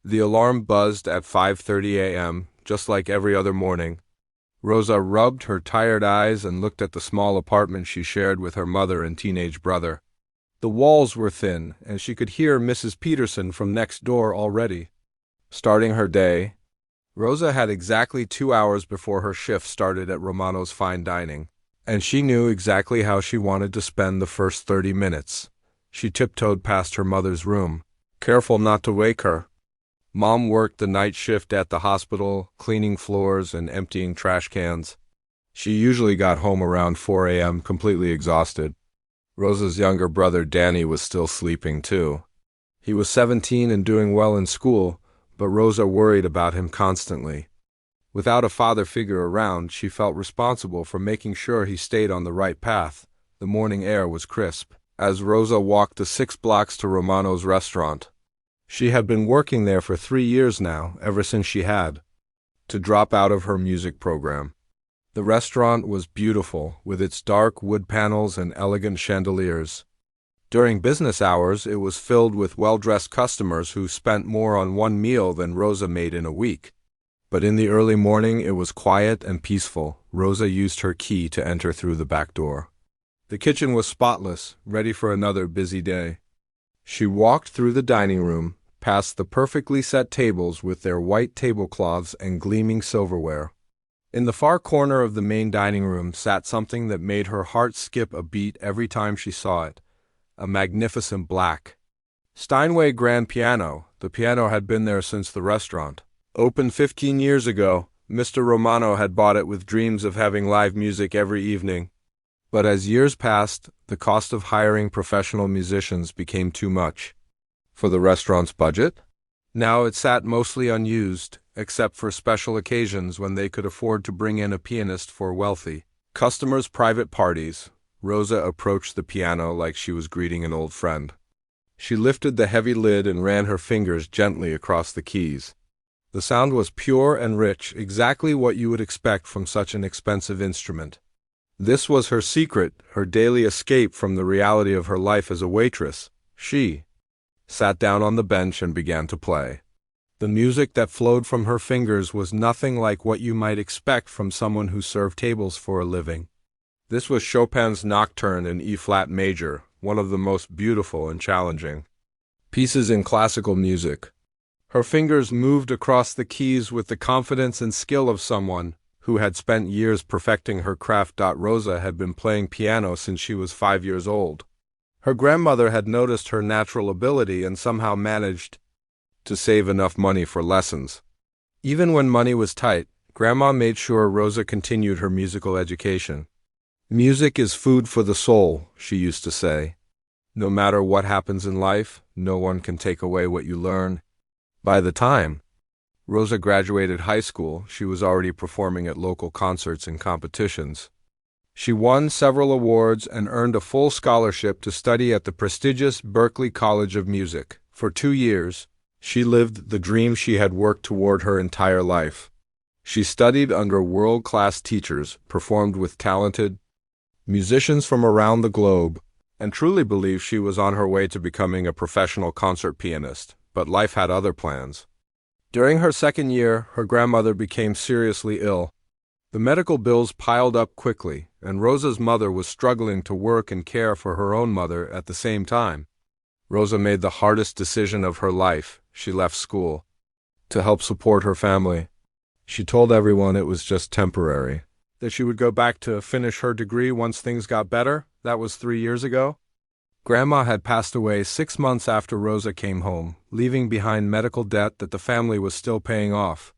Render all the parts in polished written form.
The alarm buzzed at 5:30 a.m., just like every other morning. Rosa rubbed her tired eyes and looked at the small apartment she shared with her mother and teenage brother. The walls were thin, and she could hear Mrs. Peterson from next door already. Starting her day, Rosa had exactly 2 hours before her shift started at Romano's fine dining, and she knew exactly how she wanted to spend the first 30 minutes. She tiptoed past her mother's room, careful not to wake her. Mom worked the night shift at the hospital, cleaning floors and emptying trash cans. She usually got home around 4 a.m. completely exhausted. Rosa's younger brother Danny was still sleeping too. He was 17 and doing well in school, but Rosa worried about him constantly. Without a father figure around, she felt responsible for making sure he stayed on the right path. The morning air was crisp as Rosa walked the 6 blocks to Romano's restaurant. She had been working there for 3 years now, ever since she had to drop out of her music program. The restaurant was beautiful, with its dark wood panels and elegant chandeliers. During business hours, it was filled with well-dressed customers who spent more on one meal than Rosa made in a week. But in the early morning, it was quiet and peaceful. Rosa used her key to enter through the back door. The kitchen was spotless, ready for another busy day. She walked through the dining room, past the perfectly set tables with their white tablecloths and gleaming silverware. In the far corner of the main dining room sat something that made her heart skip a beat every time she saw it, a magnificent black Steinway grand piano. The piano had been there since the restaurant opened 15 years ago. Mr. Romano had bought it with dreams of having live music every evening. But as years passed, the cost of hiring professional musicians became too much for the restaurant's budget. Now it sat mostly unused, except for special occasions when they could afford to bring in a pianist for wealthy customers' private parties. Rosa approached the piano like she was greeting an old friend. She lifted the heavy lid and ran her fingers gently across the keys. The sound was pure and rich, exactly what you would expect from such an expensive instrument. This was her secret, her daily escape from the reality of her life as a waitress. She sat down on the bench and began to play. The music that flowed from her fingers was nothing like what you might expect from someone who served tables for a living. This was Chopin's Nocturne in E-flat major, one of the most beautiful and challenging pieces in classical music. Her fingers moved across the keys with the confidence and skill of someone who had spent years perfecting her craft. Rosa had been playing piano since she was 5 years old. Her grandmother had noticed her natural ability and somehow managed to save enough money for lessons. Even when money was tight, Grandma made sure Rosa continued her musical education. "Music is food for the soul," she used to say. "No matter what happens in life, no one can take away what you learn." By the time Rosa graduated high school, she was already performing at local concerts and competitions. She won several awards and earned a full scholarship to study at the prestigious Berklee College of Music. For 2 years, she lived the dream she had worked toward her entire life. She studied under world-class teachers, performed with talented musicians from around the globe, and truly believed she was on her way to becoming a professional concert pianist. But life had other plans. During her second year, her grandmother became seriously ill. The medical bills piled up quickly, and Rosa's mother was struggling to work and care for her own mother at the same time. Rosa made the hardest decision of her life. She left school to help support her family. She told everyone it was just temporary, that she would go back to finish her degree once things got better. That was 3 years ago. Grandma had passed away 6 months after Rosa came home, leaving behind medical debt that the family was still paying off.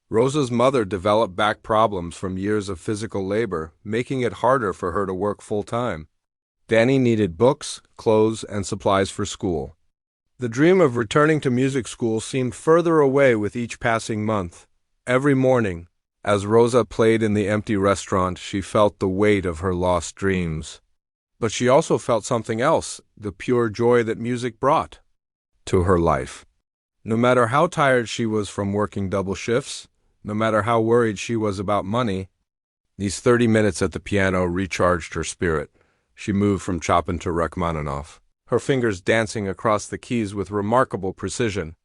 Rosa's mother developed back problems from years of physical labor, making it harder for her to work full-time. Danny needed books, clothes, and supplies for school. The dream of returning to music school seemed further away with each passing month. Every morning, as Rosa played in the empty restaurant, she felt the weight of her lost dreams. But she also felt something else, the pure joy that music brought to her life. No matter how tired she was from working double shifts, no matter how worried she was about money, these 30 minutes at the piano recharged her spirit. She moved from Chopin to Rachmaninoff, her fingers dancing across the keys with remarkable precision.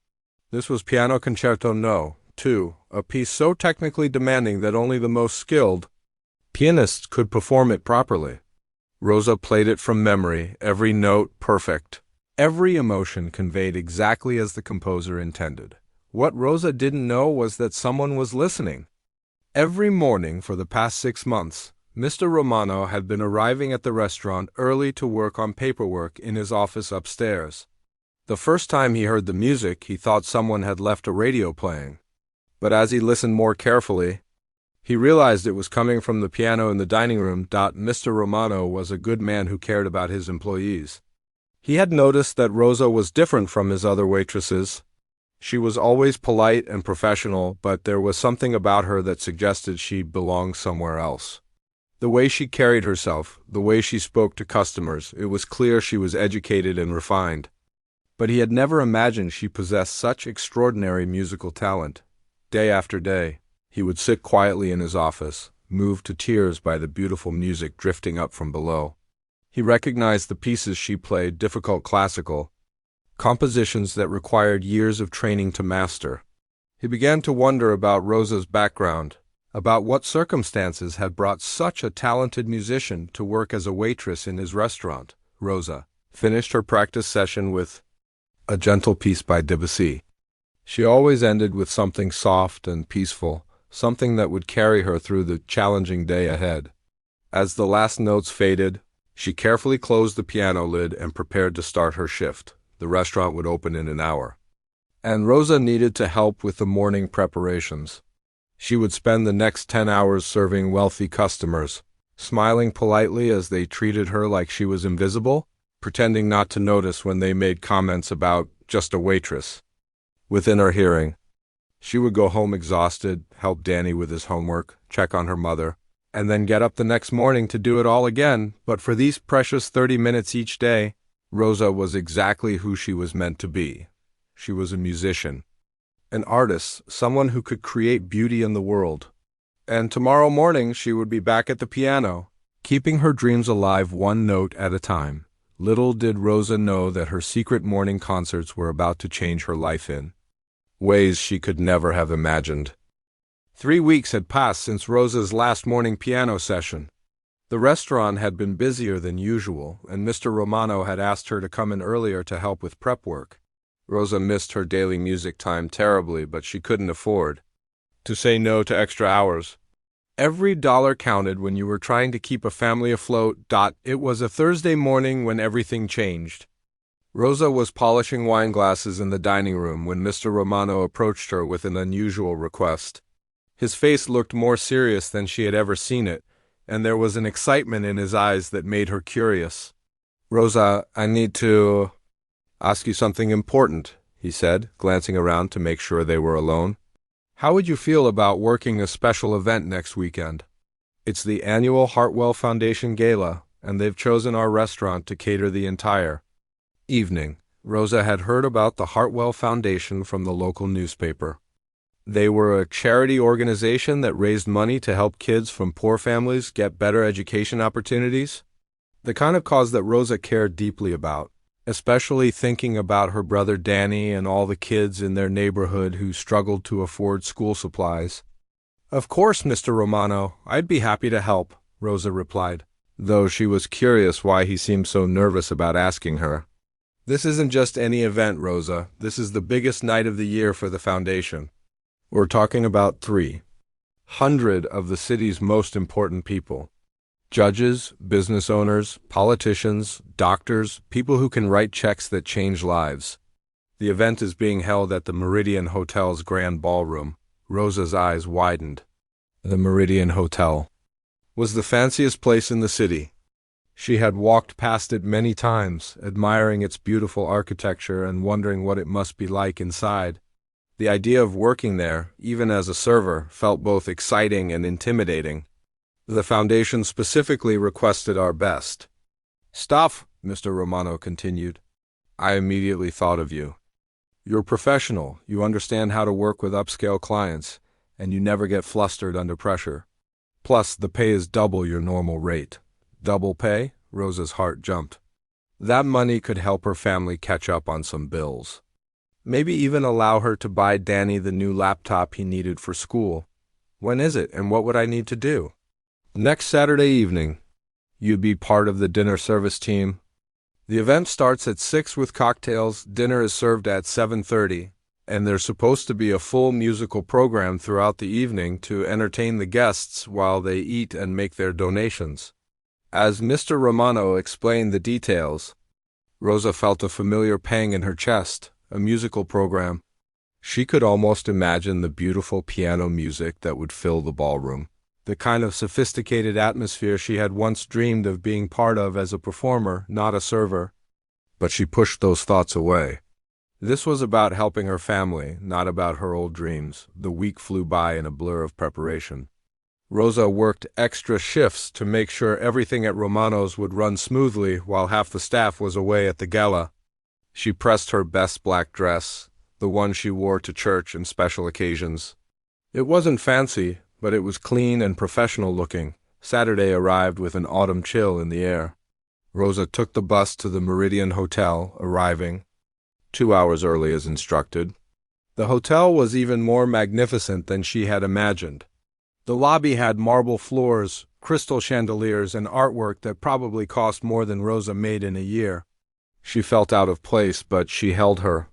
This was Piano Concerto No. 2, a piece so technically demanding that only the most skilled pianists could perform it properly. Rosa played it from memory, every note perfect. Every emotion conveyed exactly as the composer intended. What Rosa didn't know was that someone was listening. Every morning for the past 6 months, Mr. Romano had been arriving at the restaurant early to work on paperwork in his office upstairs. The first time he heard the music, he thought someone had left a radio playing. But as he listened more carefully, he realized it was coming from the piano in the dining room. Mr. Romano was a good man who cared about his employees. He had noticed that Rosa was different from his other waitresses. She was always polite and professional, but there was something about her that suggested she belonged somewhere else. The way she carried herself, the way she spoke to customers, it was clear she was educated and refined. But he had never imagined she possessed such extraordinary musical talent. Day after day, he would sit quietly in his office, moved to tears by the beautiful music drifting up from below. He recognized the pieces she played, difficult classical compositions that required years of training to master. He began to wonder about Rosa's background, about what circumstances had brought such a talented musician to work as a waitress in his restaurant. Rosa finished her practice session with a gentle piece by Debussy. She always ended with something soft and peaceful, something that would carry her through the challenging day ahead. As the last notes faded, she carefully closed the piano lid and prepared to start her shift. The restaurant would open in an hour, and Rosa needed to help with the morning preparations. She would spend the next 10 hours serving wealthy customers, smiling politely as they treated her like she was invisible, pretending not to notice when they made comments about just a waitress. Within her hearing, she would go home exhausted, help Danny with his homework, check on her mother, and then get up the next morning to do it all again. But for these precious 30 minutes each day, Rosa was exactly who she was meant to be. She was a musician, an artist, someone who could create beauty in the world. And tomorrow morning she would be back at the piano, keeping her dreams alive one note at a time. Little did Rosa know that her secret morning concerts were about to change her life in ways she could never have imagined. 3 weeks had passed since Rosa's last morning piano session. The restaurant had been busier than usual, and Mr. Romano had asked her to come in earlier to help with prep work. Rosa missed her daily music time terribly, but she couldn't afford to say no to extra hours. Every dollar counted when you were trying to keep a family afloat. It was a Thursday morning when everything changed. Rosa was polishing wine glasses in the dining room when Mr. Romano approached her with an unusual request. His face looked more serious than she had ever seen it, and there was an excitement in his eyes that made her curious. "Rosa, I need to ask you something important," he said, glancing around to make sure they were alone. "How would you feel about working a special event next weekend? It's the annual Hartwell Foundation Gala, and they've chosen our restaurant to cater the entire evening." Rosa had heard about the Hartwell Foundation from the local newspaper. They were a charity organization that raised money to help kids from poor families get better education opportunities, the kind of cause that Rosa cared deeply about, especially thinking about her brother Danny and all the kids in their neighborhood who struggled to afford school supplies. "Of course, Mr. Romano, I'd be happy to help," Rosa replied, though she was curious why he seemed so nervous about asking her. "This isn't just any event, Rosa. This is the biggest night of the year for the foundation. We're talking about 300 of the city's most important people. Judges, business owners, politicians, doctors, people who can write checks that change lives. The event is being held at the Meridian Hotel's Grand Ballroom." Rosa's eyes widened. The Meridian Hotel was the fanciest place in the city. She had walked past it many times, admiring its beautiful architecture and wondering what it must be like inside. The idea of working there, even as a server, felt both exciting and intimidating. "The foundation specifically requested our best staff," Mr. Romano continued. "I immediately thought of you. You're professional, you understand how to work with upscale clients, and you never get flustered under pressure. Plus, the pay is double your normal rate." "Double pay?" Rosa's heart jumped. That money could help her family catch up on some bills. Maybe even allow her to buy Danny the new laptop he needed for school. When is it, and what would I need to do? Next Saturday evening. You'd be part of the dinner service team. The event starts at 6 with cocktails, dinner is served at 7:30, and there's supposed to be a full musical program throughout the evening to entertain the guests while they eat and make their donations. As Mr. Romano explained the details, Rosa felt a familiar pang in her chest. A musical program. She could almost imagine the beautiful piano music that would fill the ballroom, the kind of sophisticated atmosphere she had once dreamed of being part of as a performer, not a server. But she pushed those thoughts away. This was about helping her family, not about her old dreams. The week flew by in a blur of preparation. Rosa worked extra shifts to make sure everything at Romano's would run smoothly while half the staff was away at the gala. She pressed her best black dress, the one she wore to church and special occasions. It wasn't fancy, but it was clean and professional looking. Saturday arrived with an autumn chill in the air. Rosa took the bus to the Meridian Hotel, arriving 2 hours early as instructed. The hotel was even more magnificent than she had imagined. The lobby had marble floors, crystal chandeliers, and artwork that probably cost more than Rosa made in a year. She felt out of place, but she held her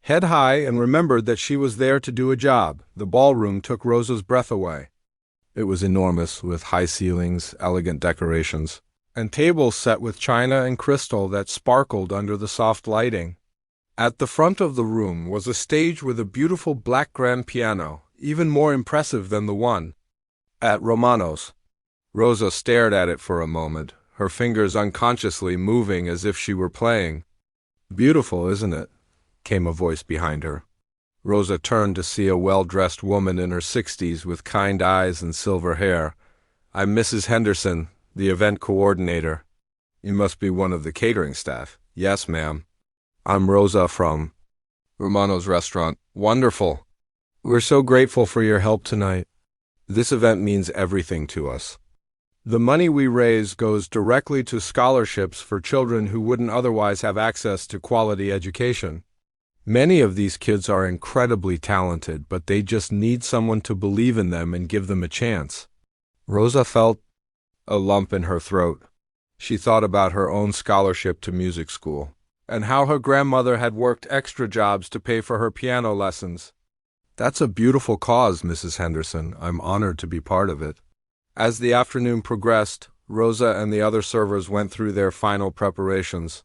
head high and remembered that she was there to do a job. The ballroom took Rosa's breath away. It was enormous, with high ceilings, elegant decorations, and tables set with china and crystal that sparkled under the soft lighting. At the front of the room was a stage with a beautiful black grand piano, even more impressive than the one at Romano's. Rosa stared at it for a moment, her fingers unconsciously moving as if she were playing. "Beautiful, isn't it?" came a voice behind her. Rosa turned to see a well-dressed woman in her 60s with kind eyes and silver hair. "I'm Mrs. Henderson, the event coordinator." "You must be one of the catering staff." "Yes, ma'am." "I'm Rosa from Romano's restaurant." "Wonderful. We're so grateful for your help tonight. This event means everything to us. The money we raise goes directly to scholarships for children who wouldn't otherwise have access to quality education. Many of these kids are incredibly talented, but they just need someone to believe in them and give them a chance." Rosa felt a lump in her throat. She thought about her own scholarship to music school, and how her grandmother had worked extra jobs to pay for her piano lessons. "That's a beautiful cause, Mrs. Henderson. I'm honored to be part of it." As the afternoon progressed, Rosa and the other servers went through their final preparations.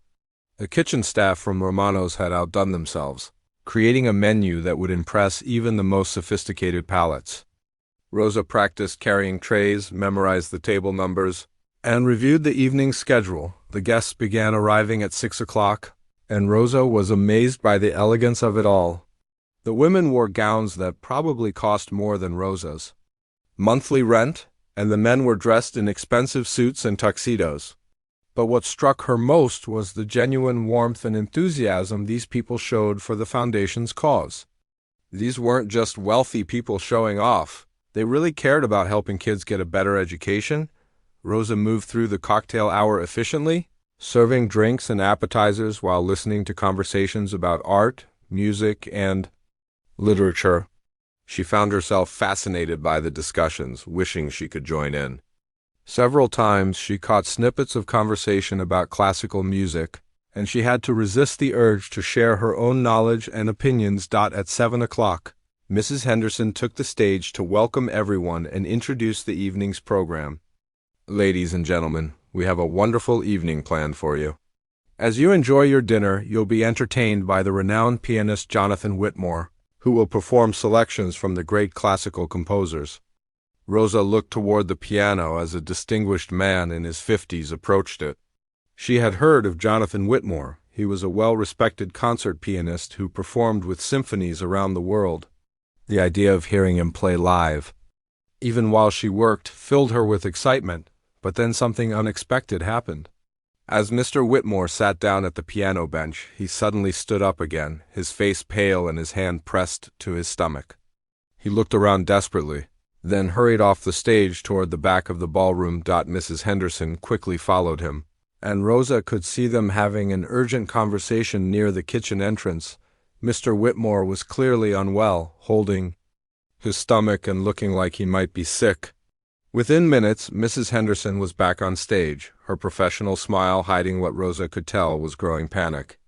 The kitchen staff from Romano's had outdone themselves, creating a menu that would impress even the most sophisticated palates. Rosa practiced carrying trays, memorized the table numbers, and reviewed the evening's schedule. The guests began arriving at 6 o'clock, and Rosa was amazed by the elegance of it all. The women wore gowns that probably cost more than Rosa's monthly rent, and the men were dressed in expensive suits and tuxedos. But what struck her most was the genuine warmth and enthusiasm these people showed for the Foundation's cause. These weren't just wealthy people showing off. They really cared about helping kids get a better education. Rosa moved through the cocktail hour efficiently, serving drinks and appetizers while listening to conversations about art, music, and literature. She found herself fascinated by the discussions, wishing she could join in. Several times she caught snippets of conversation about classical music, and she had to resist the urge to share her own knowledge and opinions. At 7 o'clock, Mrs. Henderson took the stage to welcome everyone and introduce the evening's program. "Ladies and gentlemen, we have a wonderful evening planned for you. As you enjoy your dinner, you'll be entertained by the renowned pianist Jonathan Whitmore, who will perform selections from the great classical composers." Rosa looked toward the piano as a distinguished man in his 50s approached it. She had heard of Jonathan Whitmore. He was a well-respected concert pianist who performed with symphonies around the world. The idea of hearing him play live, even while she worked, filled her with excitement, but then something unexpected happened. As Mr. Whitmore sat down at the piano bench, he suddenly stood up again, his face pale and his hand pressed to his stomach. He looked around desperately, then hurried off the stage toward the back of the ballroom. Mrs. Henderson quickly followed him, and Rosa could see them having an urgent conversation near the kitchen entrance. Mr. Whitmore was clearly unwell, holding his stomach and looking like he might be sick. Within minutes, Mrs. Henderson was back on stage, her professional smile hiding what Rosa could tell was growing panic.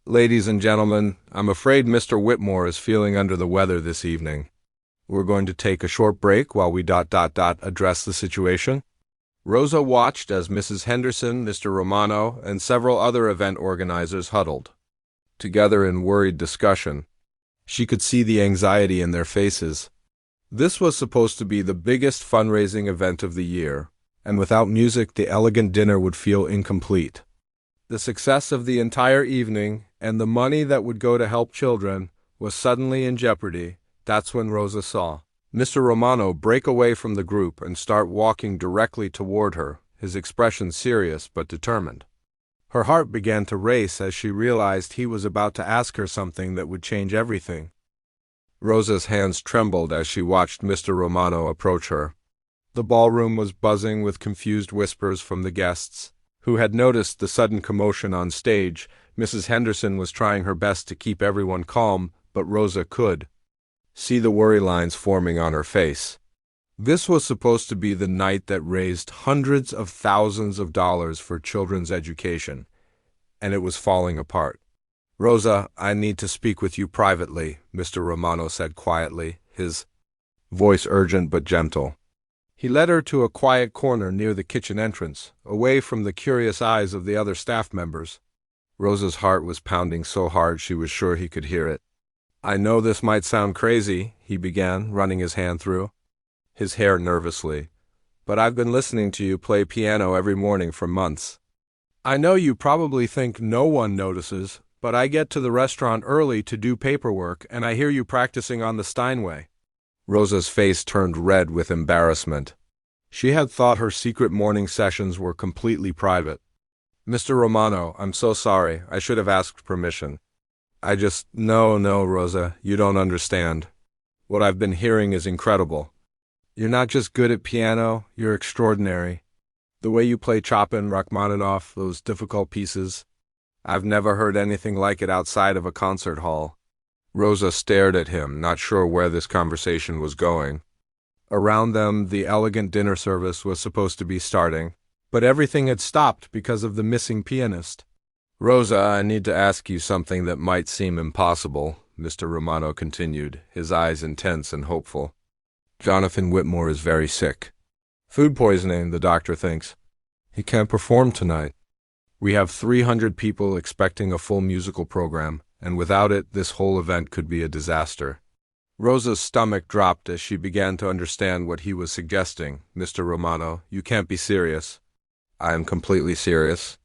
"Ladies and gentlemen, I'm afraid Mr. Whitmore is feeling under the weather this evening. We're going to take a short break while we address the situation." Rosa watched as Mrs. Henderson, Mr. Romano, and several other event organizers huddled together in worried discussion. She could see the anxiety in their faces. This was supposed to be the biggest fundraising event of the year, and without music the elegant dinner would feel incomplete. The success of the entire evening, and the money that would go to help children, was suddenly in jeopardy. That's when Rosa saw Mr. Romano break away from the group and start walking directly toward her, his expression serious but determined. Her heart began to race as she realized he was about to ask her something that would change everything. Rosa's hands trembled as she watched Mr. Romano approach her. The ballroom was buzzing with confused whispers from the guests, who had noticed the sudden commotion on stage. Mrs. Henderson was trying her best to keep everyone calm, but Rosa could see the worry lines forming on her face. This was supposed to be the night that raised hundreds of thousands of dollars for children's education, and it was falling apart. "Rosa, I need to speak with you privately," Mr. Romano said quietly, his voice urgent but gentle. He led her to a quiet corner near the kitchen entrance, away from the curious eyes of the other staff members. Rosa's heart was pounding so hard she was sure he could hear it. "I know this might sound crazy," he began, running his hand through his hair nervously, "but I've been listening to you play piano every morning for months. I know you probably think no one notices, but I get to the restaurant early to do paperwork, and I hear you practicing on the Steinway." Rosa's face turned red with embarrassment. She had thought her secret morning sessions were completely private. "Mr. Romano, I'm so sorry. I should have asked permission. No, Rosa, you don't understand. What I've been hearing is incredible. You're not just good at piano, you're extraordinary. The way you play Chopin, Rachmaninoff, those difficult pieces, I've never heard anything like it outside of a concert hall." Rosa stared at him, not sure where this conversation was going. Around them, the elegant dinner service was supposed to be starting, but everything had stopped because of the missing pianist. "Rosa, I need to ask you something that might seem impossible," Mr. Romano continued, his eyes intense and hopeful. "Jonathan Whitmore is very sick. Food poisoning, the doctor thinks. He can't perform tonight. We have 300 people expecting a full musical program, and without it, this whole event could be a disaster." Rosa's stomach dropped as she began to understand what he was suggesting. "Mr. Romano, you can't be serious." "I am completely serious.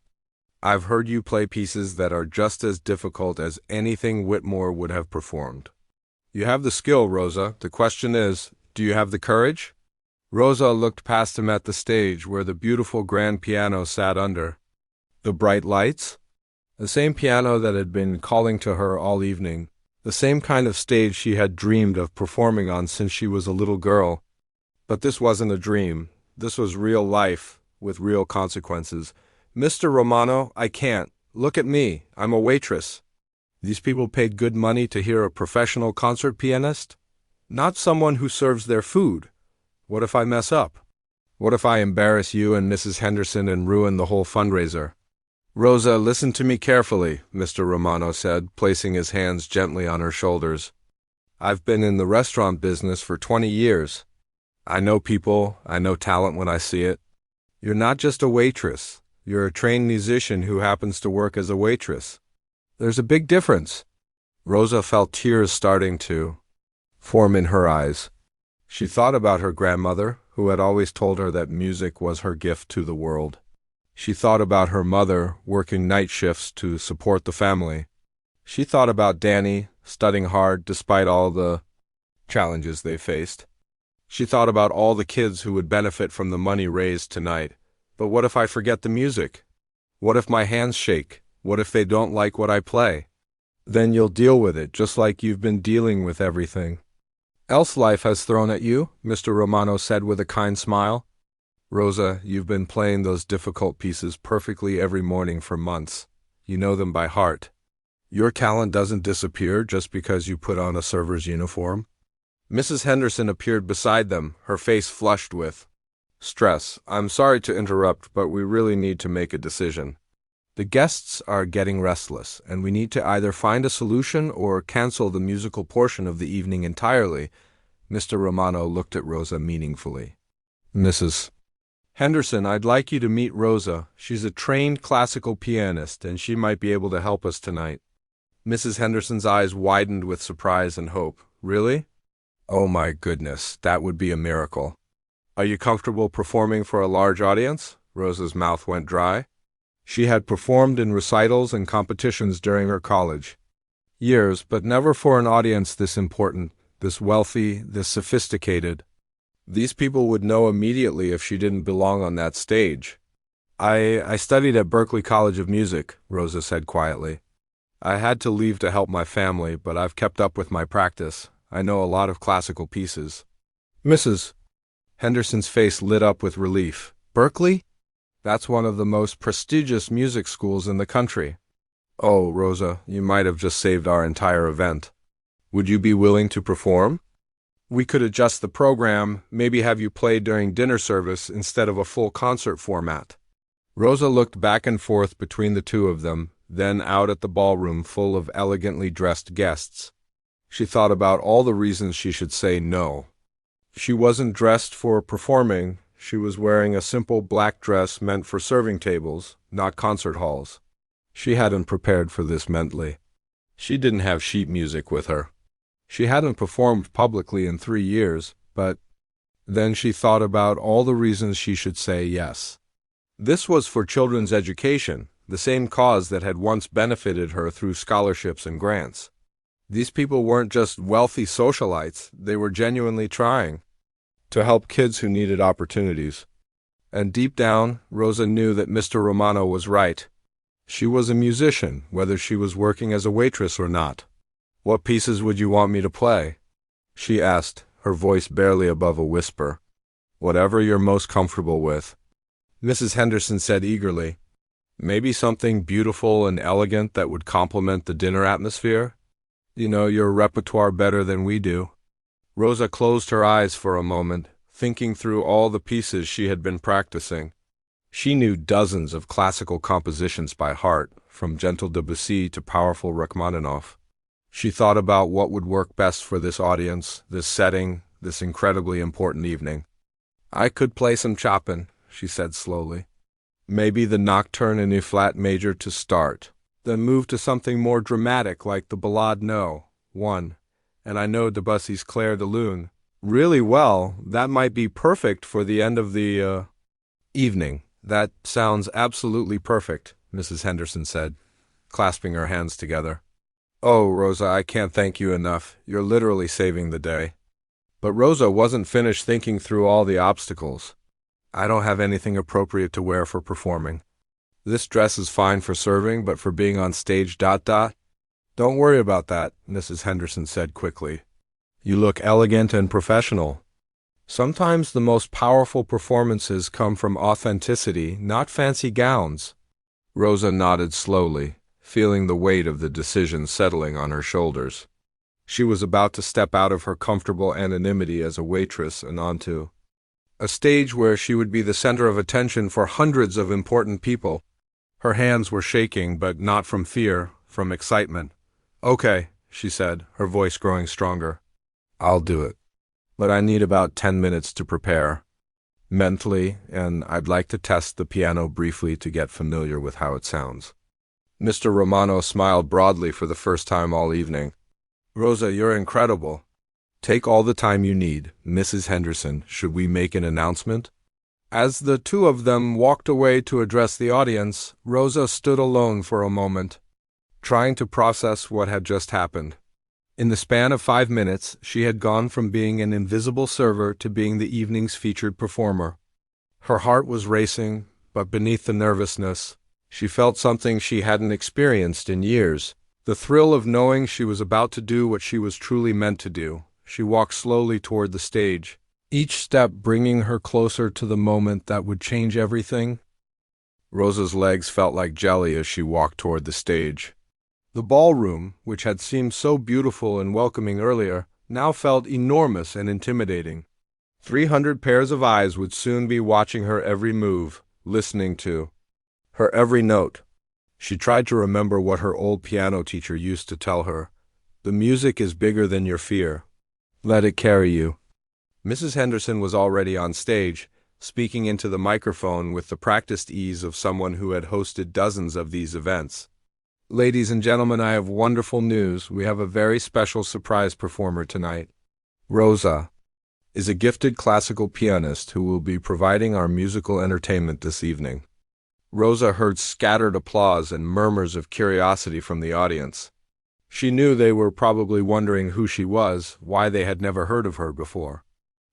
I've heard you play pieces that are just as difficult as anything Whitmore would have performed. You have the skill, Rosa. The question is, do you have the courage?" Rosa looked past him at the stage where the beautiful grand piano sat under the bright lights. The same piano that had been calling to her all evening. The same kind of stage she had dreamed of performing on since she was a little girl. But this wasn't a dream. This was real life, with real consequences. "Mr. Romano, I can't. Look at me. I'm a waitress. These people paid good money to hear a professional concert pianist, not someone who serves their food. What if I mess up? What if I embarrass you and Mrs. Henderson and ruin the whole fundraiser?" "Rosa, listen to me carefully," Mr. Romano said, placing his hands gently on her shoulders. "I've been in the restaurant business for 20 years. I know people, I know talent when I see it. You're not just a waitress. You're a trained musician who happens to work as a waitress. There's a big difference." Rosa felt tears starting to form in her eyes. She thought about her grandmother, who had always told her that music was her gift to the world. She thought about her mother, working night shifts to support the family. She thought about Danny, studying hard despite all the challenges they faced. She thought about all the kids who would benefit from the money raised tonight. But what if I forget the music? What if my hands shake? What if they don't like what I play? Then you'll deal with it, just like you've been dealing with everything else life has thrown at you, Mr. Romano said with a kind smile. "Rosa, you've been playing those difficult pieces perfectly every morning for months. You know them by heart. Your talent doesn't disappear just because you put on a server's uniform. Mrs. Henderson appeared beside them, her face flushed with stress. I'm sorry to interrupt, but we really need to make a decision. The guests are getting restless, and we need to either find a solution or cancel the musical portion of the evening entirely. Mr. Romano looked at Rosa meaningfully. Mrs. Henderson, I'd like you to meet Rosa. She's a trained classical pianist, and she might be able to help us tonight. Mrs. Henderson's eyes widened with surprise and hope. Really? Oh my goodness, that would be a miracle. Are you comfortable performing for a large audience? Rosa's mouth went dry. She had performed in recitals and competitions during her college years, but never for an audience this important, this wealthy, this sophisticated. These people would know immediately if she didn't belong on that stage. I studied at Berklee College of Music, Rosa said quietly. I had to leave to help my family, but I've kept up with my practice. I know a lot of classical pieces. Mrs. Henderson's face lit up with relief. Berklee? That's one of the most prestigious music schools in the country. Oh, Rosa, you might have just saved our entire event. Would you be willing to perform? We could adjust the program, maybe have you play during dinner service instead of a full concert format. Rosa looked back and forth between the two of them, then out at the ballroom full of elegantly dressed guests. She thought about all the reasons she should say no. She wasn't dressed for performing. She was wearing a simple black dress meant for serving tables, not concert halls. She hadn't prepared for this mentally. She didn't have sheet music with her. She hadn't performed publicly in 3 years, but then she thought about all the reasons she should say yes. This was for children's education, the same cause that had once benefited her through scholarships and grants. These people weren't just wealthy socialites, they were genuinely trying to help kids who needed opportunities. And deep down, Rosa knew that Mr. Romano was right. She was a musician, whether she was working as a waitress or not. What pieces would you want me to play? She asked, her voice barely above a whisper. Whatever you're most comfortable with. Mrs. Henderson said eagerly. Maybe something beautiful and elegant that would complement the dinner atmosphere? You know your repertoire better than we do. Rosa closed her eyes for a moment, thinking through all the pieces she had been practicing. She knew dozens of classical compositions by heart, from gentle Debussy to powerful Rachmaninoff. She thought about what would work best for this audience, this setting, this incredibly important evening. I could play some Chopin, she said slowly. Maybe the Nocturne in E-flat major to start, then move to something more dramatic like the Ballade No. 1. And I know Debussy's Clair de Lune really well. That might be perfect for the end of the evening. That sounds absolutely perfect, Mrs. Henderson said, clasping her hands together. Oh, Rosa, I can't thank you enough. You're literally saving the day. But Rosa wasn't finished thinking through all the obstacles. I don't have anything appropriate to wear for performing. This dress is fine for serving, but for being on stage ... Don't worry about that, Mrs. Henderson said quickly. You look elegant and professional. Sometimes the most powerful performances come from authenticity, not fancy gowns. Rosa nodded slowly, feeling the weight of the decision settling on her shoulders. She was about to step out of her comfortable anonymity as a waitress and onto a stage where she would be the center of attention for hundreds of important people. Her hands were shaking, but not from fear, from excitement. Okay, she said, her voice growing stronger. I'll do it. But I need about 10 minutes to prepare. Mentally, and I'd like to test the piano briefly to get familiar with how it sounds. Mr. Romano smiled broadly for the first time all evening. Rosa, you're incredible. Take all the time you need. Mrs. Henderson, should we make an announcement? As the two of them walked away to address the audience, Rosa stood alone for a moment, trying to process what had just happened. In the span of 5 minutes, she had gone from being an invisible server to being the evening's featured performer. Her heart was racing, but beneath the nervousness, she felt something she hadn't experienced in years, the thrill of knowing she was about to do what she was truly meant to do. She walked slowly toward the stage, each step bringing her closer to the moment that would change everything. Rosa's legs felt like jelly as she walked toward the stage. The ballroom, which had seemed so beautiful and welcoming earlier, now felt enormous and intimidating. 300 pairs of eyes would soon be watching her every move, listening to her every note. She tried to remember what her old piano teacher used to tell her. The music is bigger than your fear. Let it carry you. Mrs. Henderson was already on stage, speaking into the microphone with the practiced ease of someone who had hosted dozens of these events. Ladies and gentlemen, I have wonderful news. We have a very special surprise performer tonight. Rosa is a gifted classical pianist who will be providing our musical entertainment this evening. Rosa heard scattered applause and murmurs of curiosity from the audience. She knew they were probably wondering who she was, why they had never heard of her before.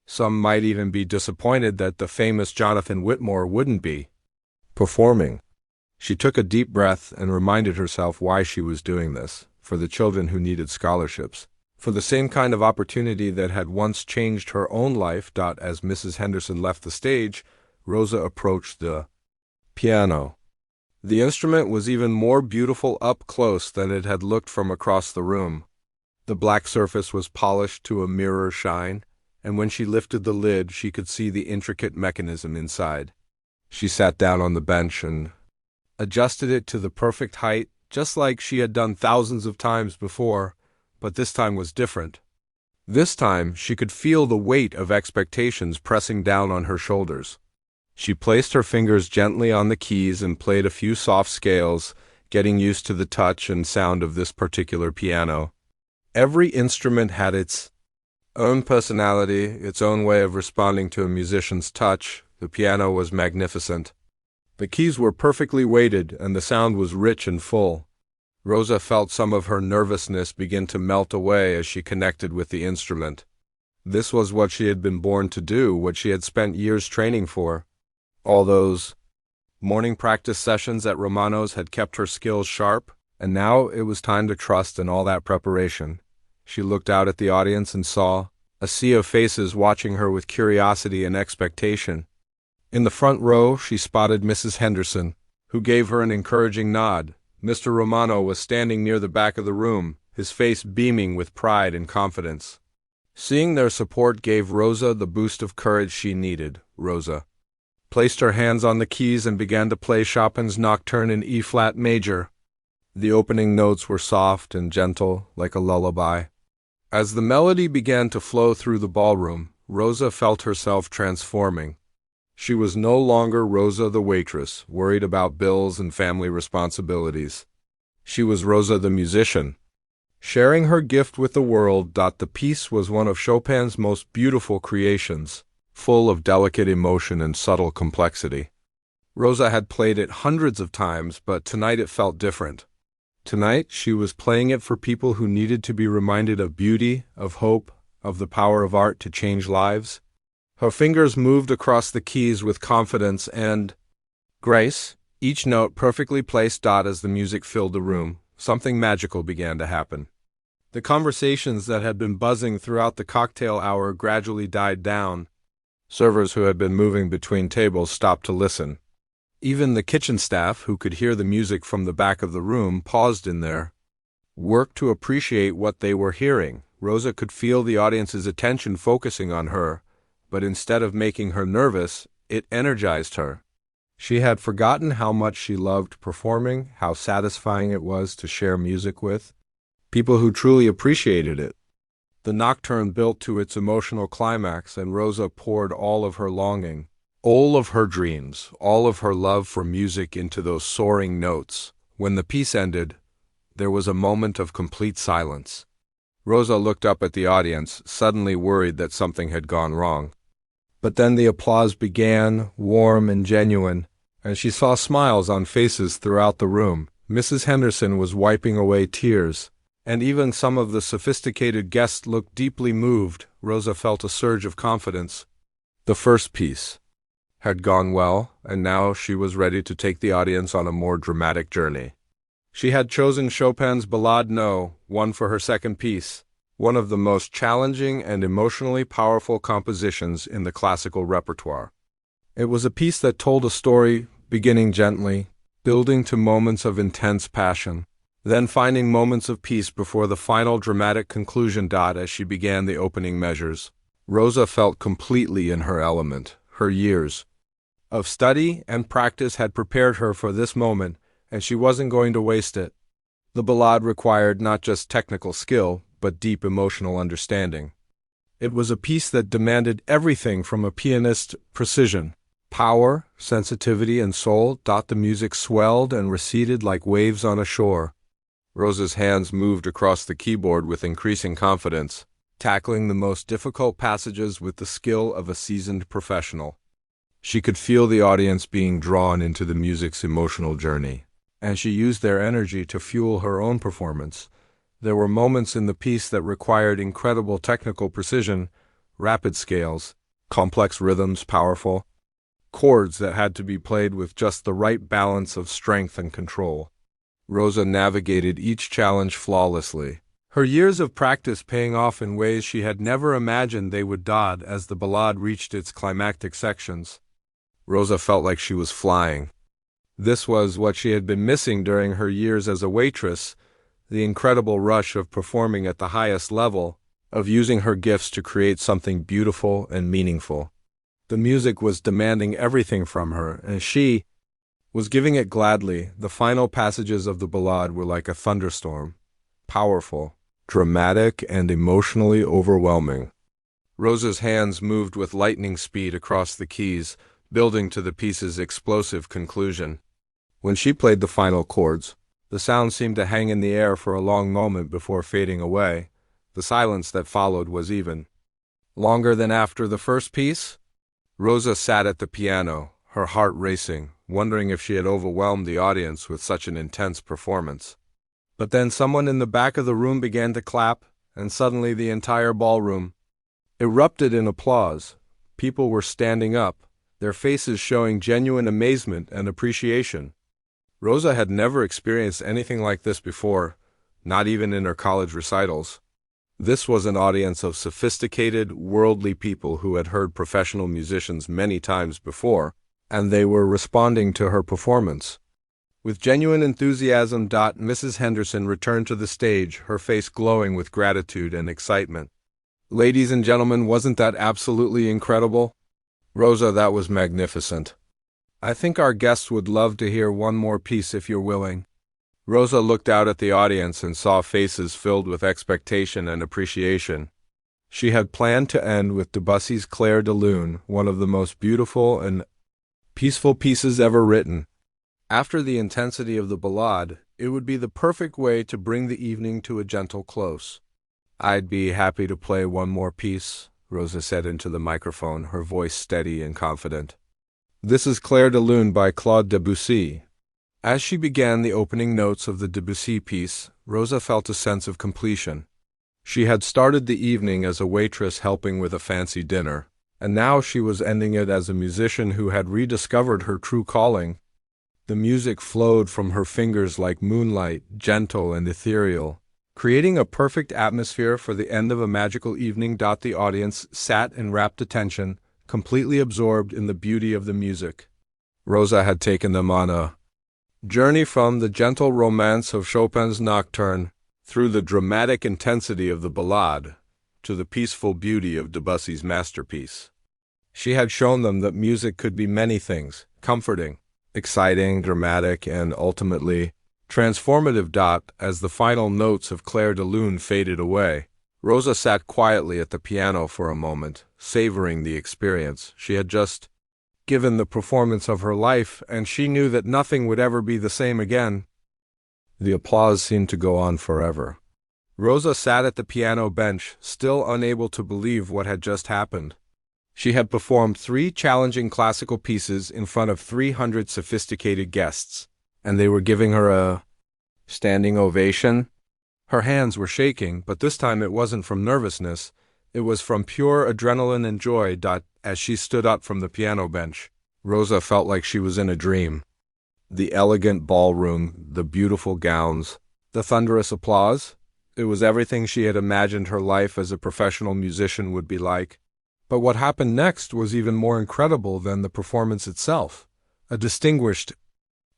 Some might even be disappointed that the famous Jonathan Whitmore wouldn't be performing. She took a deep breath and reminded herself why she was doing this, for the children who needed scholarships, for the same kind of opportunity that had once changed her own life. As Mrs. Henderson left the stage, Rosa approached the piano. The instrument was even more beautiful up close than it had looked from across the room. The black surface was polished to a mirror shine, and when she lifted the lid, she could see the intricate mechanism inside. She sat down on the bench and adjusted it to the perfect height, just like she had done thousands of times before, but this time was different. This time, she could feel the weight of expectations pressing down on her shoulders. She placed her fingers gently on the keys and played a few soft scales, getting used to the touch and sound of this particular piano. Every instrument had its own personality, its own way of responding to a musician's touch. The piano was magnificent. The keys were perfectly weighted, and the sound was rich and full. Rosa felt some of her nervousness begin to melt away as she connected with the instrument. This was what she had been born to do, what she had spent years training for. All those morning practice sessions at Romano's had kept her skills sharp, and now it was time to trust in all that preparation. She looked out at the audience and saw a sea of faces watching her with curiosity and expectation. In the front row, she spotted Mrs. Henderson, who gave her an encouraging nod. Mr. Romano was standing near the back of the room, his face beaming with pride and confidence. Seeing their support gave Rosa the boost of courage she needed. Rosa placed her hands on the keys and began to play Chopin's Nocturne in E-flat major. The opening notes were soft and gentle, like a lullaby. As the melody began to flow through the ballroom, Rosa felt herself transforming. She was no longer Rosa the waitress, worried about bills and family responsibilities. She was Rosa the musician, sharing her gift with the world. The piece was one of Chopin's most beautiful creations, full of delicate emotion and subtle complexity. Rosa had played it hundreds of times, but tonight it felt different. Tonight she was playing it for people who needed to be reminded of beauty, of hope, of the power of art to change lives. Her fingers moved across the keys with confidence and grace, each note perfectly placed. As the music filled the room, something magical began to happen. The conversations that had been buzzing throughout the cocktail hour gradually died down. Servers who had been moving between tables stopped to listen. Even the kitchen staff, who could hear the music from the back of the room, paused in their work to appreciate what they were hearing. Rosa could feel the audience's attention focusing on her, but instead of making her nervous, it energized her. She had forgotten how much she loved performing, how satisfying it was to share music with people who truly appreciated it. The nocturne built to its emotional climax, and Rosa poured all of her longing, all of her dreams, all of her love for music into those soaring notes. When the piece ended, there was a moment of complete silence. Rosa looked up at the audience, suddenly worried that something had gone wrong. But then the applause began, warm and genuine, and she saw smiles on faces throughout the room. Mrs. Henderson was wiping away tears, and even some of the sophisticated guests looked deeply moved. Rosa felt a surge of confidence. The first piece had gone well, and now she was ready to take the audience on a more dramatic journey. She had chosen Chopin's Ballade No. 1 for her second piece, one of the most challenging and emotionally powerful compositions in the classical repertoire. It was a piece that told a story, beginning gently, building to moments of intense passion. then finding moments of peace before the final dramatic conclusion. As she began the opening measures, Rosa felt completely in her element. Her years of study and practice had prepared her for this moment, and she wasn't going to waste it. The ballade required not just technical skill, but deep emotional understanding. It was a piece that demanded everything from a pianist's precision, power, sensitivity, and soul. The music swelled and receded like waves on a shore. Rosa's hands moved across the keyboard with increasing confidence, tackling the most difficult passages with the skill of a seasoned professional. She could feel the audience being drawn into the music's emotional journey, and she used their energy to fuel her own performance. There were moments in the piece that required incredible technical precision, rapid scales, complex rhythms, powerful chords that had to be played with just the right balance of strength and control. Rosa navigated each challenge flawlessly, her years of practice paying off in ways she had never imagined they would. As the ballade reached its climactic sections, Rosa felt like she was flying. This was what she had been missing during her years as a waitress, the incredible rush of performing at the highest level, of using her gifts to create something beautiful and meaningful. The music was demanding everything from her, and she was giving it gladly. The final passages of the ballade were like a thunderstorm, powerful, dramatic, and emotionally overwhelming. Rosa's hands moved with lightning speed across the keys, building to the piece's explosive conclusion. When she played the final chords, the sound seemed to hang in the air for a long moment before fading away. The silence that followed was even longer than after the first piece. Rosa sat at the piano, her heart racing, wondering if she had overwhelmed the audience with such an intense performance. But then someone in the back of the room began to clap, and suddenly the entire ballroom erupted in applause. People were standing up, their faces showing genuine amazement and appreciation. Rosa had never experienced anything like this before, not even in her college recitals. This was an audience of sophisticated, worldly people who had heard professional musicians many times before, and they were responding to her performance with genuine enthusiasm. Mrs. Henderson returned to the stage, her face glowing with gratitude and excitement. "Ladies and gentlemen, wasn't that absolutely incredible? Rosa, that was magnificent. I think our guests would love to hear one more piece if you're willing." Rosa looked out at the audience and saw faces filled with expectation and appreciation. She had planned to end with Debussy's Clair de Lune, one of the most beautiful and peaceful pieces ever written. After the intensity of the ballade, it would be the perfect way to bring the evening to a gentle close. "I'd be happy to play one more piece," Rosa said into the microphone, her voice steady and confident. "This is Clair de Lune by Claude Debussy." As she began the opening notes of the Debussy piece, Rosa felt a sense of completion. She had started the evening as a waitress helping with a fancy dinner, and now she was ending it as a musician who had rediscovered her true calling. The music flowed from her fingers like moonlight, gentle and ethereal, creating a perfect atmosphere for the end of a magical evening. The audience sat in rapt attention, completely absorbed in the beauty of the music. Rosa had taken them on a journey from the gentle romance of Chopin's Nocturne, through the dramatic intensity of the ballade, to the peaceful beauty of Debussy's masterpiece. She had shown them that music could be many things: comforting, exciting, dramatic, and ultimately transformative. As the final notes of Clair de Lune faded away, Rosa sat quietly at the piano for a moment, savoring the experience. She had just given the performance of her life, and she knew that nothing would ever be the same again. The applause seemed to go on forever. Rosa sat at the piano bench, still unable to believe what had just happened. She had performed 3 challenging classical pieces in front of 300 sophisticated guests, and they were giving her a standing ovation. Her hands were shaking, but this time it wasn't from nervousness. It was from pure adrenaline and joy. As she stood up from the piano bench, Rosa felt like she was in a dream. The elegant ballroom, the beautiful gowns, the thunderous applause. It was everything she had imagined her life as a professional musician would be like. But what happened next was even more incredible than the performance itself. A distinguished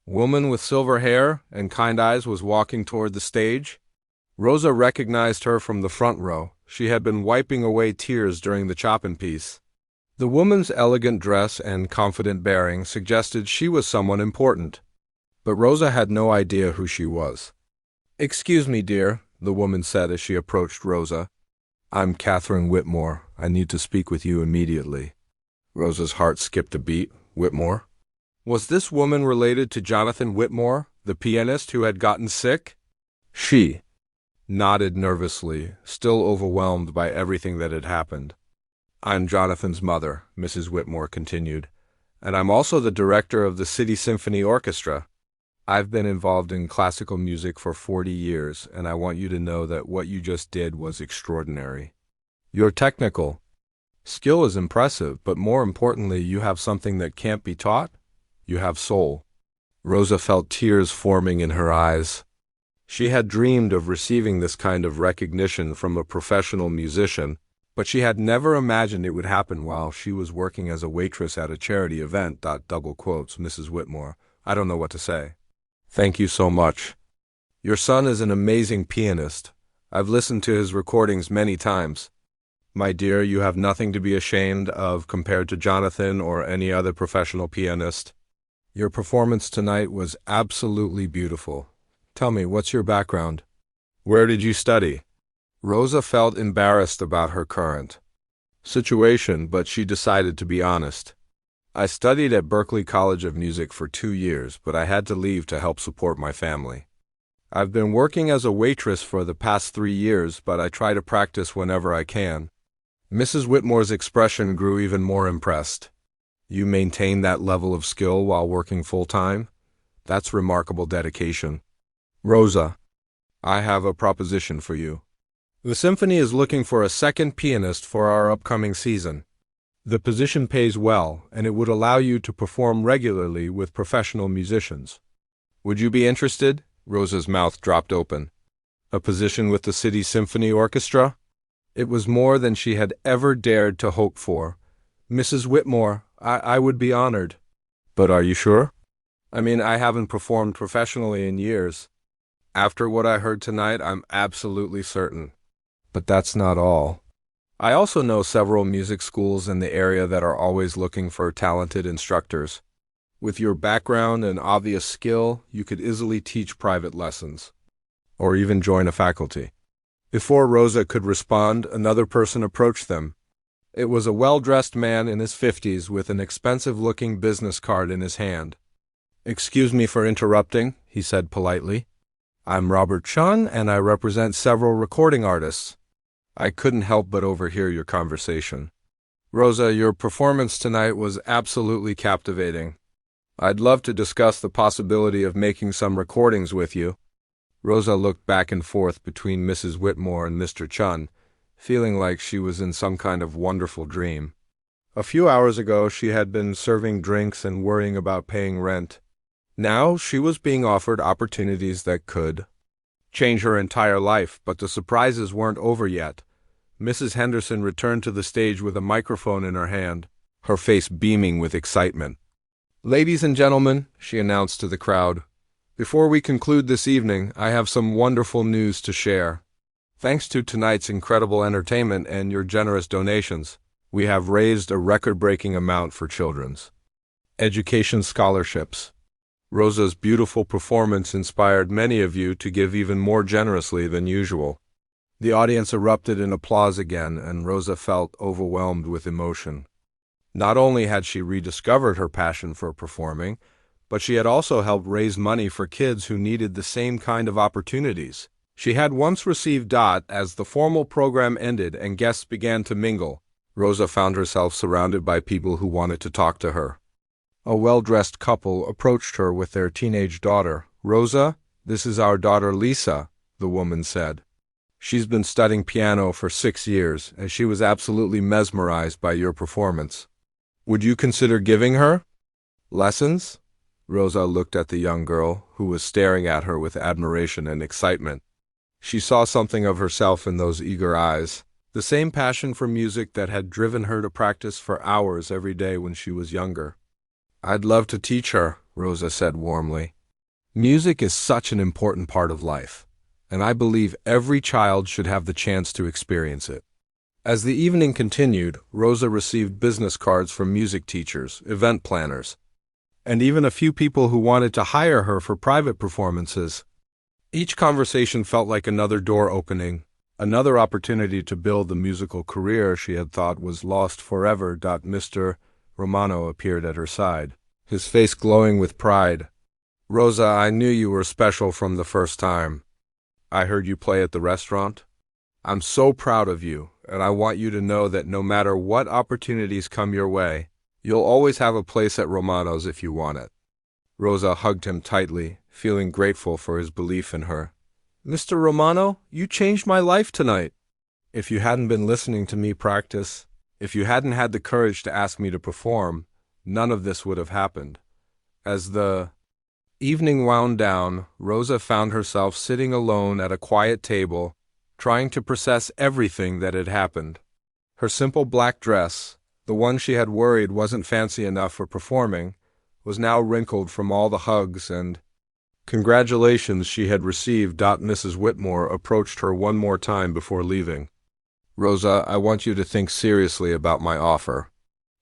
Woman with silver hair and kind eyes was walking toward the stage. Rosa recognized her from the front row. She had been wiping away tears during the Chopin piece. The woman's elegant dress and confident bearing suggested she was someone important, but Rosa had no idea who she was. "Excuse me, dear," the woman said as she approached Rosa. "I'm Catherine Whitmore. I need to speak with you immediately." Rosa's heart skipped a beat. Whitmore? Was this woman related to Jonathan Whitmore, the pianist who had gotten sick? She nodded nervously, still overwhelmed by everything that had happened. "I'm Jonathan's mother," Mrs. Whitmore continued, "and I'm also the director of the City Symphony Orchestra. I've been involved in classical music for 40 years, and I want you to know that what you just did was extraordinary. Your technical skill is impressive, but more importantly, you have something that can't be taught. You have soul." Rosa felt tears forming in her eyes. She had dreamed of receiving this kind of recognition from a professional musician, but she had never imagined it would happen while she was working as a waitress at a charity event. Double quotes, Mrs. Whitmore. I don't know what to say. Thank you so much. Your son is an amazing pianist. I've listened to his recordings many times. My dear, you have nothing to be ashamed of compared to Jonathan or any other professional pianist. Your performance tonight was absolutely beautiful. Tell me, what's your background? Where did you study? Rosa felt embarrassed about her current situation, but she decided to be honest. I studied at Berklee College of Music for 2 years, but I had to leave to help support my family. I've been working as a waitress for the past 3 years, but I try to practice whenever I can. Mrs. Whitmore's expression grew even more impressed. You maintain that level of skill while working full-time? That's remarkable dedication. Rosa, I have a proposition for you. The symphony is looking for a second pianist for our upcoming season. The position pays well, and it would allow you to perform regularly with professional musicians. Would you be interested? Rosa's mouth dropped open. A position with the City Symphony Orchestra? It was more than she had ever dared to hope for. Mrs. Whitmore, I would be honored. But are you sure? I mean, I haven't performed professionally in years. After what I heard tonight, I'm absolutely certain. But that's not all. I also know several music schools in the area that are always looking for talented instructors. With your background and obvious skill, you could easily teach private lessons, or even join a faculty. Before Rosa could respond, another person approached them. It was a well-dressed man in his 50s with an expensive-looking business card in his hand. "Excuse me for interrupting," he said politely. "I'm Robert Chun, and I represent several recording artists. I couldn't help but overhear your conversation. Rosa, your performance tonight was absolutely captivating. I'd love to discuss the possibility of making some recordings with you." Rosa looked back and forth between Mrs. Whitmore and Mr. Chun, feeling like she was in some kind of wonderful dream. A few hours ago, she had been serving drinks and worrying about paying rent. Now she was being offered opportunities that could change her entire life, but the surprises weren't over yet. Mrs. Henderson returned to the stage with a microphone in her hand, her face beaming with excitement. "Ladies and gentlemen," she announced to the crowd, "before we conclude this evening, I have some wonderful news to share. Thanks to tonight's incredible entertainment and your generous donations, we have raised a record-breaking amount for children's education scholarships. Rosa's beautiful performance inspired many of you to give even more generously than usual." The audience erupted in applause again, and Rosa felt overwhelmed with emotion. Not only had she rediscovered her passion for performing, but she had also helped raise money for kids who needed the same kind of opportunities. She had once received as the formal program ended and guests began to mingle. Rosa found herself surrounded by people who wanted to talk to her. A well-dressed couple approached her with their teenage daughter. "Rosa, this is our daughter Lisa," the woman said. "She's been studying piano for 6 years, and she was absolutely mesmerized by your performance. Would you consider giving her lessons?" Rosa looked at the young girl, who was staring at her with admiration and excitement. She saw something of herself in those eager eyes, the same passion for music that had driven her to practice for hours every day when she was younger. "I'd love to teach her," Rosa said warmly. Music is such an important part of life, and I believe every child should have the chance to experience it. As the evening continued, Rosa received business cards from music teachers, event planners, and even a few people who wanted to hire her for private performances. Each conversation felt like another door opening, another opportunity to build the musical career she had thought was lost forever. Mr. Romano appeared at her side, his face glowing with pride. Rosa, I knew you were special from the first time. I heard you play at the restaurant. I'm so proud of you, and I want you to know that no matter what opportunities come your way, you'll always have a place at Romano's if you want it. Rosa hugged him tightly, feeling grateful for his belief in her. Mr. Romano, you changed my life tonight. If you hadn't been listening to me practice, if you hadn't had the courage to ask me to perform, none of this would have happened. As the evening wound down, Rosa found herself sitting alone at a quiet table, trying to process everything that had happened. Her simple black dress, the one she had worried wasn't fancy enough for performing, was now wrinkled from all the hugs and congratulations she had received. Mrs. Whitmore approached her one more time before leaving. Rosa, I want you to think seriously about my offer.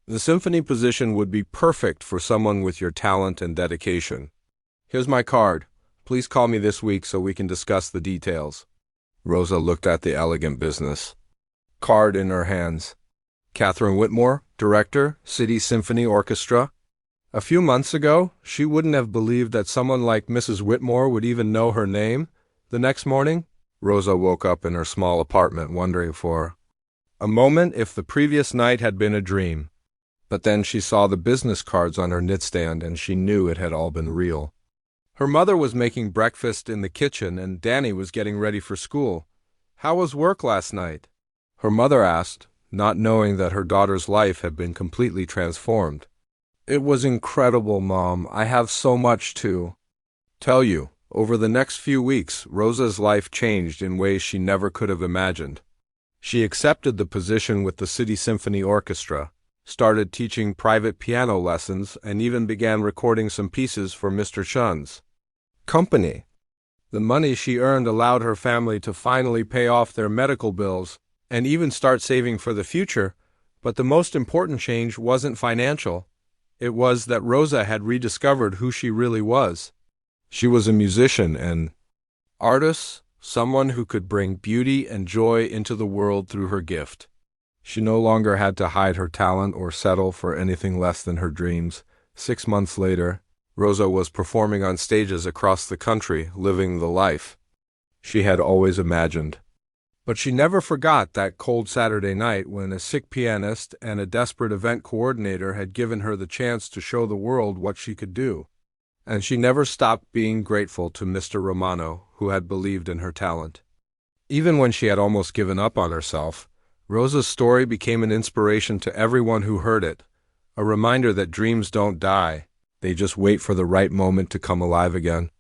The symphony position would be perfect for someone with your talent and dedication. Here's my card. Please call me this week so we can discuss the details. Rosa looked at the elegant business card in her hands. Catherine Whitmore, Director, City Symphony Orchestra. A few months ago, she wouldn't have believed that someone like Mrs. Whitmore would even know her name. The next morning, Rosa woke up in her small apartment wondering for a moment if the previous night had been a dream. But then she saw the business cards on her nightstand and she knew it had all been real. Her mother was making breakfast in the kitchen and Danny was getting ready for school. How was work last night? Her mother asked, not knowing that her daughter's life had been completely transformed. It was incredible, Mom. I have so much to tell you. Over the next few weeks, Rosa's life changed in ways she never could have imagined. She accepted the position with the City Symphony Orchestra, started teaching private piano lessons, and even began recording some pieces for Mr. Chun's company. The money she earned allowed her family to finally pay off their medical bills and even start saving for the future, but the most important change wasn't financial. It was that Rosa had rediscovered who she really was. She was a musician and artist, someone who could bring beauty and joy into the world through her gift. She no longer had to hide her talent or settle for anything less than her dreams. 6 months later, Rosa was performing on stages across the country, living the life she had always imagined. But she never forgot that cold Saturday night when a sick pianist and a desperate event coordinator had given her the chance to show the world what she could do. And she never stopped being grateful to Mr. Romano, who had believed in her talent. Even when she had almost given up on herself, Rosa's story became an inspiration to everyone who heard it, a reminder that dreams don't die, they just wait for the right moment to come alive again.